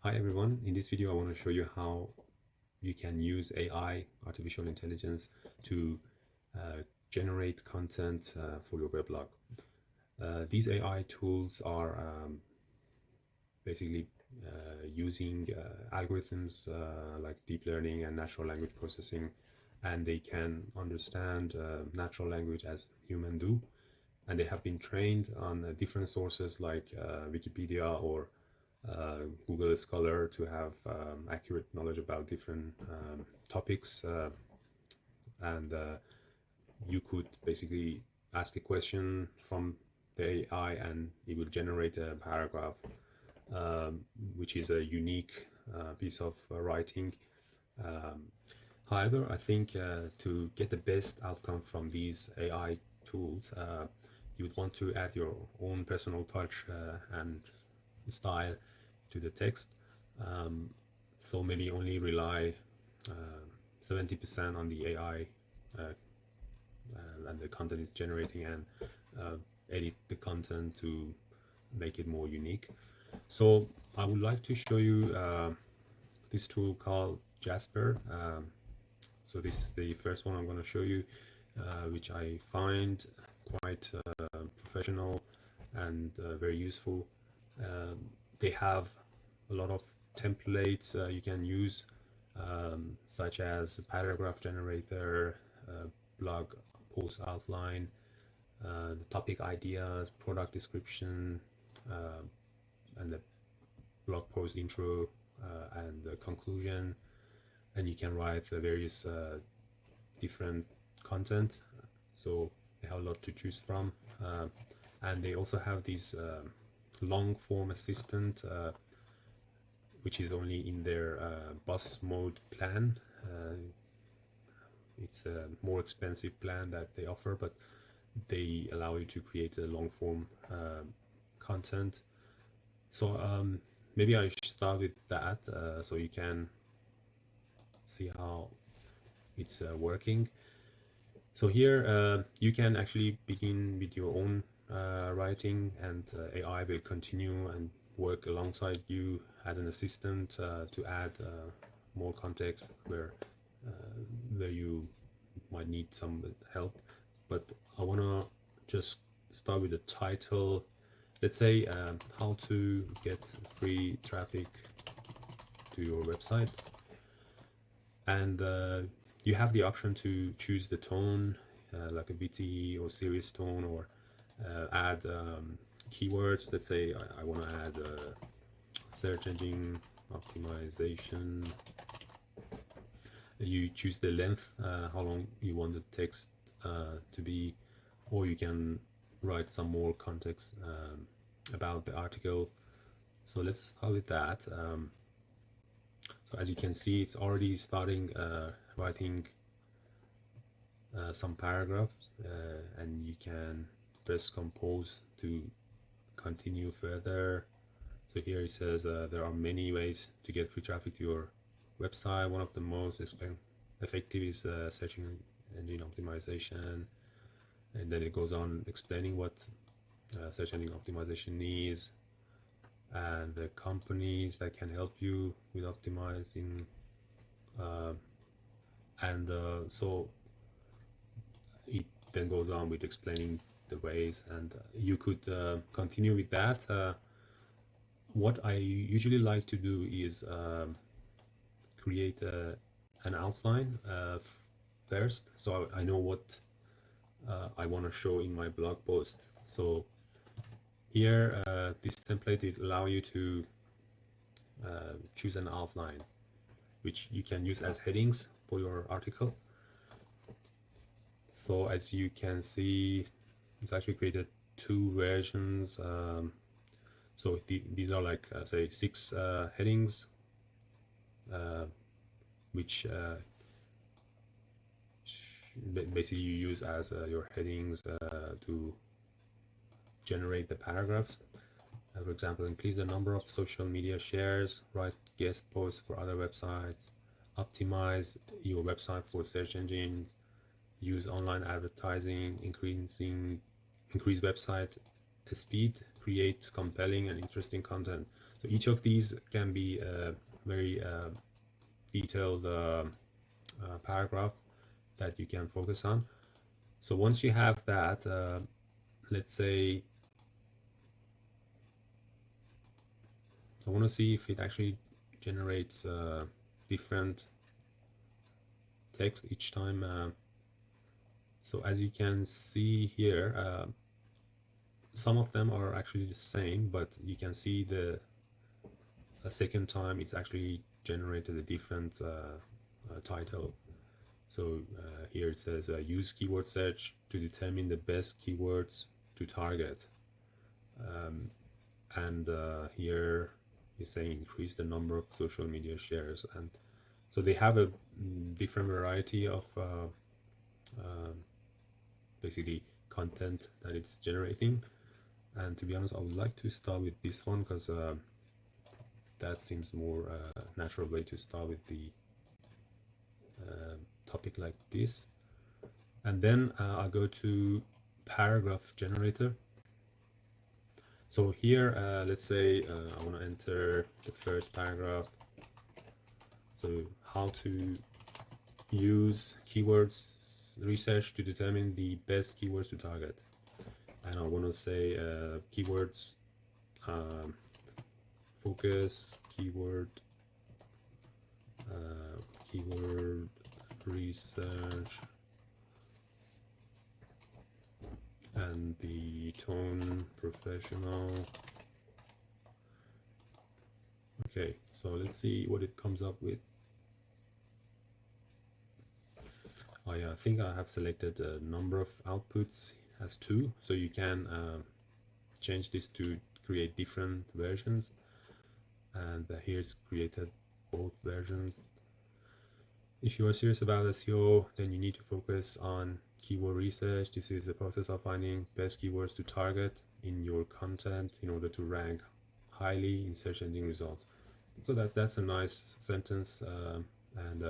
Hi everyone, in this video I want to show you how you can use AI, artificial intelligence, to generate content for your weblog. These AI tools are basically using algorithms like deep learning and natural language processing, and they can understand natural language as humans do, and they have been trained on different sources like Wikipedia or Google Scholar to have accurate knowledge about different topics, and you could basically ask a question from the AI and it will generate a paragraph, which is a unique piece of writing. However, I think to get the best outcome from these AI tools, you would want to add your own personal touch and style to the text. So maybe only rely 70% on the AI and the content is generating, and edit the content to make it more unique. So I would like to show you this tool called Jasper. So this is the first one I'm going to show you, which I find quite professional and very useful. They have a lot of templates you can use, such as a paragraph generator, blog post outline, the topic ideas, product description, and the blog post intro, and the conclusion. And you can write the various different content. So they have a lot to choose from. And they also have this long form assistant, which is only in their bus mode plan. It's a more expensive plan that they offer, but they allow you to create a long form content. So maybe I should start with that so you can see how it's working. So here you can actually begin with your own writing, and AI will continue and work alongside you as an assistant to add more context where you might need some help. But I want to just start with the title. Let's say how to get free traffic to your website, and you have the option to choose the tone, like a witty or serious tone, or add keywords. Let's say I want to add search engine optimization. You choose the length, how long you want the text to be, or you can write some more context about the article. So let's start with that. So as you can see, it's already starting writing some paragraphs, and you can press compose to continue further. So here it says there are many ways to get free traffic to your website. One of the most effective is search engine optimization, and then it goes on explaining what search engine optimization is and the companies that can help you with optimizing, and so it then goes on with explaining the ways, and you could continue with that. What I usually like to do is create an outline first, so I know what I want to show in my blog post. So here, this template will allow you to choose an outline, which you can use as headings for your article. So as you can see, it's actually created two versions. So these are like say 6 headings, which basically you use as your headings to generate the paragraphs. For example, increase the number of social media shares, write guest posts for other websites, optimize your website for search engines, use online advertising, increase website speed, create compelling and interesting content. So each of these can be a very detailed paragraph that you can focus on. So once you have that, let's say I want to see if it actually generates different text each time. So as you can see here, some of them are actually the same, but you can see the a second time it's actually generated a different title. So here it says use keyword search to determine the best keywords to target. And here is saying increase the number of social media shares. And so they have a different variety of basically content that it's generating. And to be honest, I would like to start with this one because that seems more natural way to start with the topic like this. And then I'll go to paragraph generator. So here, let's say I want to enter the first paragraph. So how to use keywords research to determine the best keywords to target. And I want to say keywords focus, keyword research, and the tone professional. Okay, so let's see what it comes up with. Oh yeah, I think I have selected a number of outputs as 2, so you can change this to create different versions. And here's created both versions. If you are serious about SEO, then you need to focus on keyword research. This is the process of finding best keywords to target in your content in order to rank highly in search engine results. So that's a nice sentence, and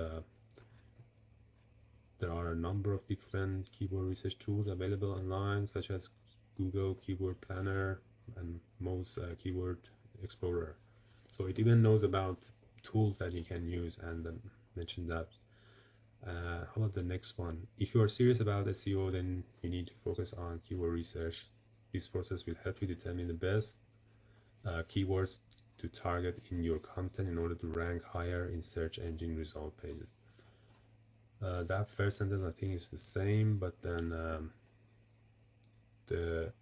there are a number of different keyword research tools available online, such as Google Keyword Planner and Moz Keyword Explorer. So it even knows about tools that you can use, and mentioned that. How about the next one? If you are serious about SEO, then you need to focus on keyword research. This process will help you determine the best keywords to target in your content in order to rank higher in search engine result pages. That first sentence I think is the same, but then the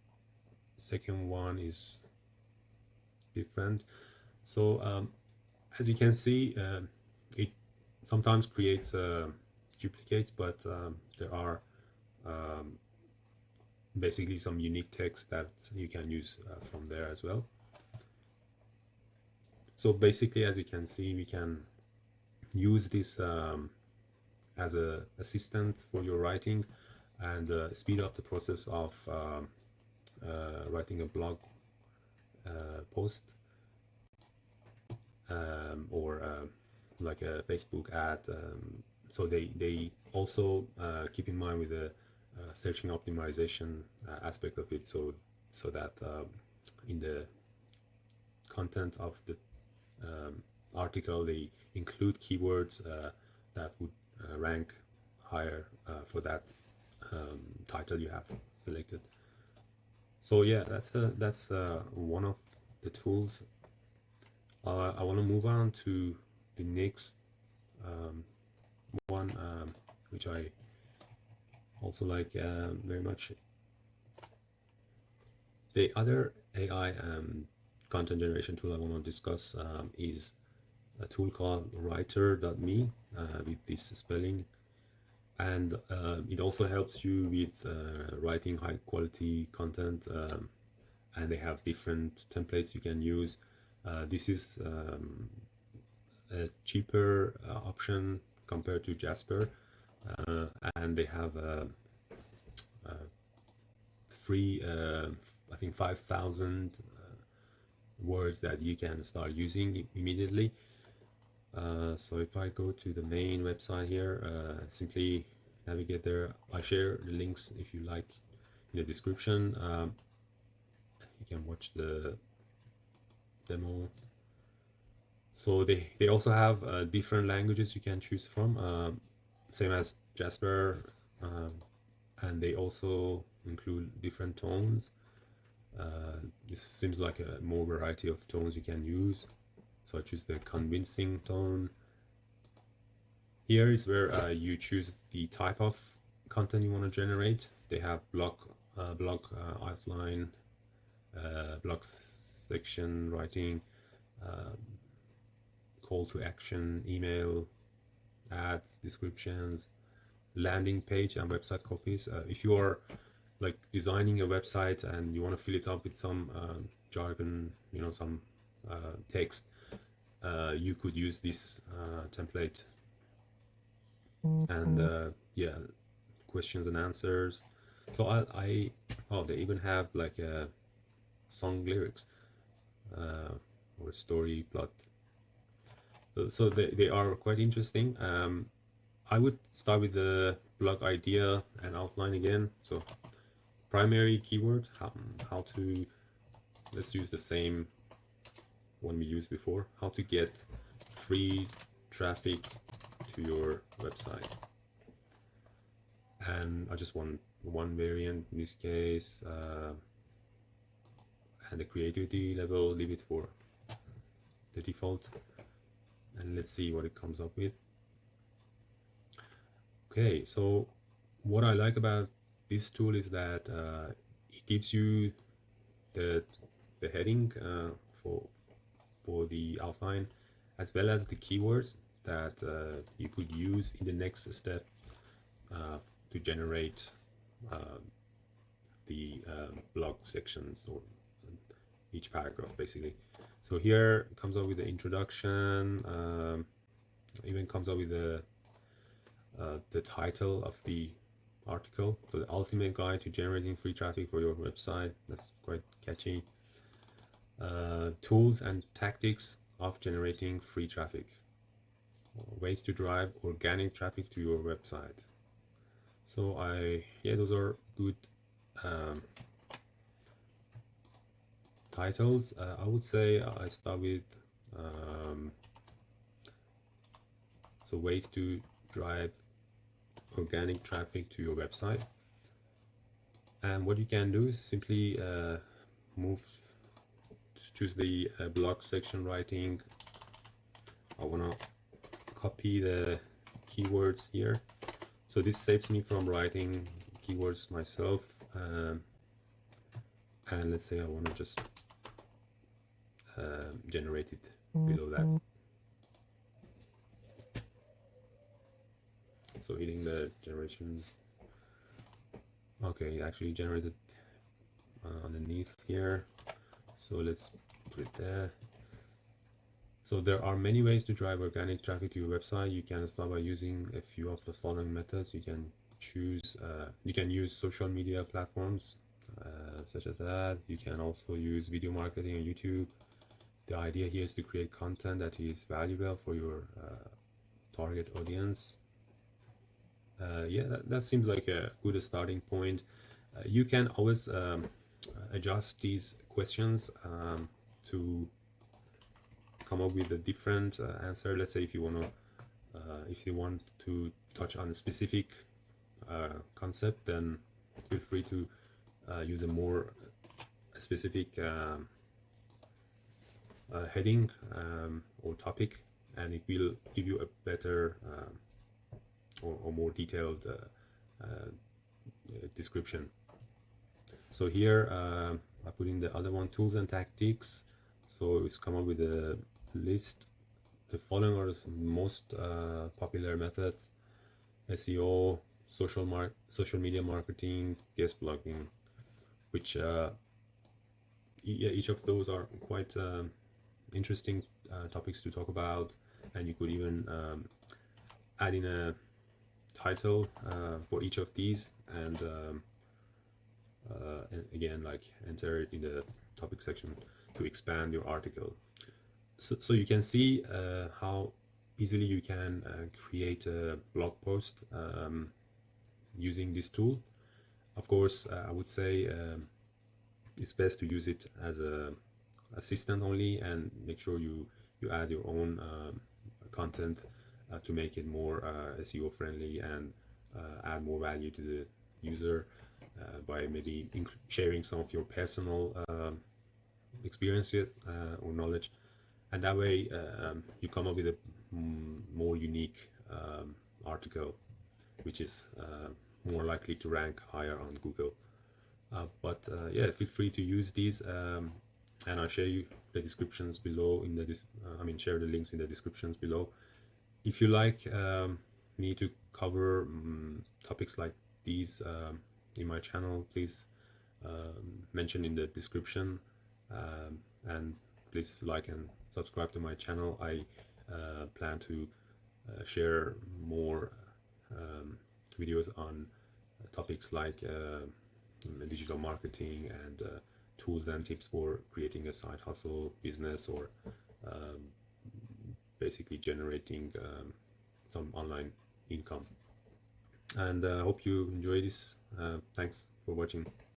second one is different. So as you can see, it sometimes creates duplicates, but there are basically some unique text that you can use from there as well. So basically, as you can see, we can use this as an assistant for your writing and speed up the process of writing a blog post or like a Facebook ad. So they also keep in mind with the searching optimization aspect of it, so that in the content of the article they include keywords that would rank higher for that title you have selected. So yeah, that's one of the tools. I want to move on to the next one, which I also like very much. The other AI content generation tool I want to discuss is a tool called writer.me with this spelling, and it also helps you with writing high quality content, and they have different templates you can use. This is a cheaper option compared to Jasper, and they have a free I think 5,000 words that you can start using immediately. So if I go to the main website here, simply navigate there. I share the links if you like in the description. You can watch the demo. So they also have different languages you can choose from, same as Jasper, um, and they also include different tones. This seems like a more variety of tones you can use. So I choose the convincing tone. Here is where you choose the type of content you want to generate. They have outline, blog section writing, call to action, email, ads, descriptions, landing page, and website copies. If you are like designing a website and you want to fill it up with some jargon, some text, you could use this template. And yeah, questions and answers. So oh, they even have like song lyrics or story plot. So they are quite interesting. I would start with the blog idea and outline again. So primary keyword, how to, let's use the same one we used before, how to get free traffic to your website. And I just want one variant in this case, and the creativity level, leave it for the default, and let's see what it comes up with. Okay, so what I like about this tool is that it gives you the heading for the outline, as well as the keywords that you could use in the next step to generate the blog sections, or each paragraph basically. So here comes up with the introduction, even comes up with the title of the article. So the ultimate guide to generating free traffic for your website. That's quite catchy. Tools and tactics of generating free traffic. Ways to drive organic traffic to your website. So yeah, those are good titles. I would say I start with so ways to drive organic traffic to your website. And what you can do is simply choose the blog section writing. I want to copy the keywords here. So this saves me from writing keywords myself. And let's say I want to just generate it below that. So hitting the generation. Okay, it actually generated underneath here. So let's put it there. So there are many ways to drive organic traffic to your website. You can start by using a few of the following methods. You can use social media platforms such as that. You can also use video marketing on YouTube. The idea here is to create content that is valuable for your target audience. Yeah, that seems like a good starting point. You can always adjust these questions to come up with a different answer. Let's say if you want to touch on a specific concept, then feel free to use a more specific heading or topic, and it will give you a better or more detailed description. So here I put in the other one, tools and tactics. So it's come up with a list. The following are the most popular methods: SEO, social media marketing, guest blogging, which each of those are quite interesting topics to talk about, and you could even add in a title for each of these, and again, like, enter it in the topic section to expand your article. So you can see how easily you can create a blog post using this tool. Of course, I would say it's best to use it as a assistant only, and make sure you you add your own content to make it more SEO friendly and add more value to the user by maybe sharing some of your personal experiences or knowledge, and that way you come up with a more unique article, which is more likely to rank higher on Google. But yeah, feel free to use these, and I'll share you the descriptions below in the share the links in the descriptions below. If you like me to cover topics like these in my channel, please mention in the description, and please like and subscribe to my channel. I plan to share more videos on topics like digital marketing and tools and tips for creating a side hustle business, or basically generating some online income. And hope you enjoy this. Thanks for watching.